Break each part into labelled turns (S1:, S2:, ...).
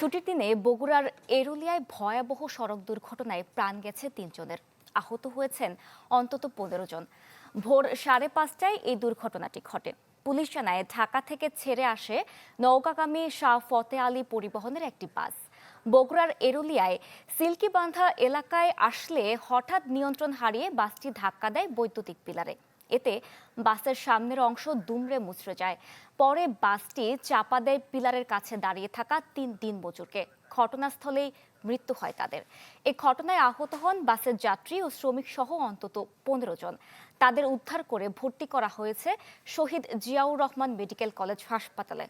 S1: ছুটির দিনে বগুড়ার এরুলিয়ায় ভয়াবহ সড়ক দুর্ঘটনায় প্রাণ গেছে ৩ জনের। আহত হয়েছেন অন্তত ১৫ জন। ভোর ৫:৩০টায় এই দুর্ঘটনাটি ঘটে। পুলিশ জানায়, ঢাকা থেকে ছেড়ে আসে নওগাঁগামী শাহ ফতে আলী পরিবহনের একটি বাস বগুড়ার এরুলিয়ায় সিল্কিবান্ধা এলাকায় আসলে হঠাৎ নিয়ন্ত্রণ হারিয়ে বাসটি ধাক্কা দেয় বৈদ্যুতিক পিলারে। এতে বাসের সামনের অংশ দুমড়ে মুচড়ে যায়। পরে বাসটি চাপা দেয় পিলারের কাছে দাঁড়িয়ে থাকা ৩ দিনমজুরকে। ঘটনাস্থলেই মৃত্যু হয় তাদের। এই ঘটনায় আহত হন বাসের যাত্রী ও শ্রমিক সহ অন্তত ১৫ জন। তাদের উদ্ধার করে ভর্তি করা হয়েছে শহীদ জিয়াউর রহমান মেডিকেল কলেজ হাসপাতালে।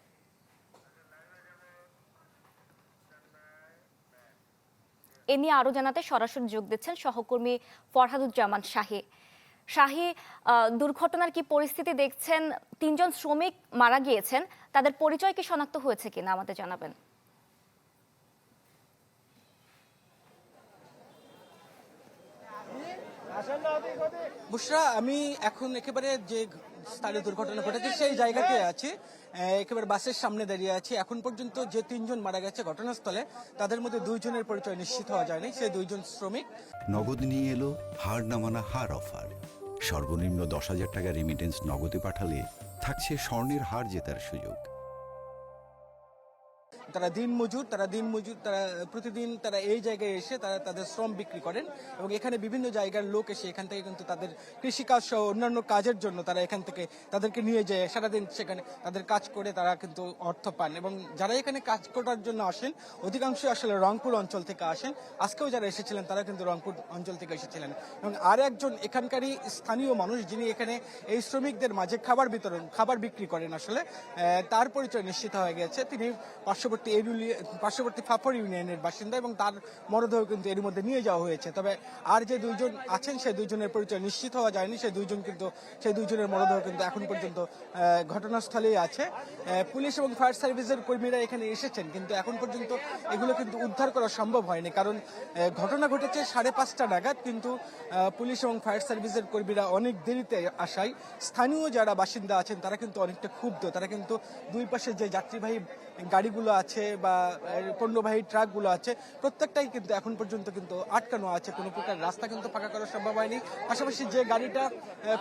S1: এ নিয়ে আরো জানাতে সরাসরি যোগ দিচ্ছেন সহকর্মী ফরহাদুজ্জামান শাহী। দুর্ঘটনার কি পরিস্থিতি দেখছেন? ৩ জন শ্রমিক মারা গিয়েছেন, তাদের পরিচয় কি শনাক্ত হয়েছে কিনা আমাদের জানাবেন।
S2: বুশরা, আমি এখন একেবারে যে স্থানে দুর্ঘটনা ঘটেছে সেই জায়গাতে আছি। একেবারে বাসের সামনে দাঁড়িয়ে আছি। এখন পর্যন্ত যে ৩ জন মারা গেছে ঘটনাস্থলে, তাদের মধ্যে 2 জনের পরিচয় নিশ্চিত হওয়া যায়নি। সেই 2 জন শ্রমিক।
S3: নগদ নিয়ে এলো হার না মানা হার অফার। সর্বনিম্ন 10,000 টাকা রেমিটেন্স নগদে পাঠালে থাকছে স্বর্ণের হার জেতার সুযোগ।
S2: তারা দিনমজুর, তারা প্রতিদিন তারা এই জায়গায় এসে তারা তাদের শ্রম বিক্রি করেন এবং এখানে বিভিন্ন জায়গার লোক এসে এখান থেকে কিন্তু তাদের কৃষিকাজ সহ অন্যান্য কাজের জন্য তারা এখান থেকে তাদেরকে নিয়ে যায়। সারাদিন সেখানে তাদের কাজ করে তারা কিন্তু অর্থ পান এবং যারা এখানে কাজ করার জন্য আসেন অধিকাংশ আসলে রংপুর অঞ্চল থেকে আসেন। আজকেও যারা এসেছিলেন তারা কিন্তু রংপুর অঞ্চল থেকে এসেছিলেন এবং আর একজন এখানকারই স্থানীয় মানুষ যিনি এখানে এই শ্রমিকদের মাঝে খাবার বিক্রি করেন, আসলে তার পরিচয় নিশ্চিত হয়ে গেছে। তিনি পার্শ্ববর্তী ফাফর ইউনিয়নের বাসিন্দা এবং তার মরদেহ কিন্তু এর মধ্যে নিয়ে যাওয়া হয়েছে। তবে আর যে 2 জন আছেন সেই 2 জনের পরিচয় নিশ্চিত হওয়া যায়নি। সেই 2 জনের মরদেহ কিন্তু এখন পর্যন্ত ঘটনাস্থলেই আছে। পুলিশ এবং ফায়ার সার্ভিসের কর্মীরা এখানে এসেছেন, কিন্তু এখন পর্যন্ত এগুলো কিন্তু উদ্ধার করা সম্ভব হয়নি, কারণ ঘটনা ঘটেছে 5:30টা নাগাদ। কিন্তু পুলিশ এবং ফায়ার সার্ভিসের কর্মীরা অনেক দেরিতে আসায় স্থানীয় যারা বাসিন্দা আছেন তারা কিন্তু অনেকটা ক্ষুব্ধ। তারা কিন্তু দুই পাশে যে যাত্রীবাহী গাড়িগুলো আছে বা পণ্যবাহী ট্রাকগুলো আছে প্রত্যেকটাই কিন্তু এখন পর্যন্ত কিন্তু আটকানো আছে। কোনো প্রকার রাস্তা কিন্তু ফাঁকা করা সম্ভব হয়নি। পাশাপাশি যে গাড়িটা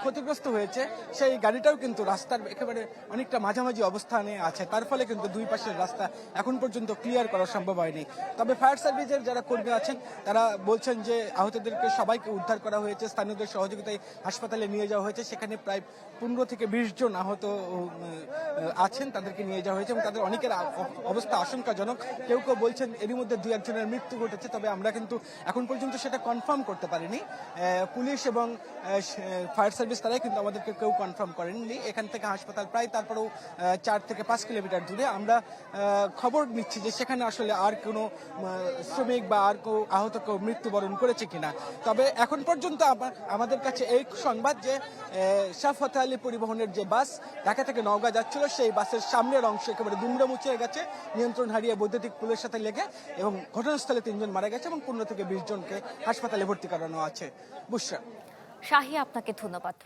S2: ক্ষতিগ্রস্ত হয়েছে সেই গাড়িটাও কিন্তু রাস্তার একেবারে অনেকটা মাঝামাঝি অবস্থানে আছে। তার ফলে কিন্তু দুই পাশের রাস্তা এখন পর্যন্ত ক্লিয়ার করা সম্ভব হয়নি। তবে ফায়ার সার্ভিসের যারা কর্মী আছেন তারা বলছেন যে আহতদেরকে সবাইকে উদ্ধার করা হয়েছে, স্থানীয়দের সহযোগিতায় হাসপাতালে নিয়ে যাওয়া হয়েছে। সেখানে প্রায় 15 থেকে 20 জন আহত আছেন, তাদেরকে নিয়ে যাওয়া হয়েছে এবং তাদের অনেকের অবস্থা আশঙ্কাজনক। কেউ বলছেন এরই মধ্যে 2-1 জনের মৃত্যু ঘটেছে, তবে আমরা কিন্তু এখন পর্যন্ত সেটা কনফার্ম করতে পারিনি। পুলিশ এবং ফায়ার সার্ভিস তারাই কিন্তু আমাদেরকে কেউ কনফার্ম করেননি। এখান থেকে হাসপাতাল প্রায় তারপরেও 4 থেকে 5 কিলোমিটার দূরে। আমরা খবর নিচ্ছি যে সেখানে আসলে আর কোনো শ্রমিক বা আর কেউ আহত কেউ মৃত্যুবরণ করেছে কিনা। তবে এখন পর্যন্ত আমাদের কাছে এই সংবাদ যে শাহ ফতে আলী পরিবহনের যে বাস ঢাকা থেকে নওগাঁ যাচ্ছিল সেই বাসের সামনের অংশ একেবারে দুমড়ে মুচড়ে গেছে, নিয়ন্ত্রণ হারিয়ে বৈদ্যুতিক পুলের সাথে লেগে, এবং ঘটনাস্থলে 3 জন মারা গেছে এবং 15 থেকে 20 জনকে হাসপাতালে ভর্তি করানো আছে। বুশরা।
S1: শাহী, আপনাকে ধন্যবাদ।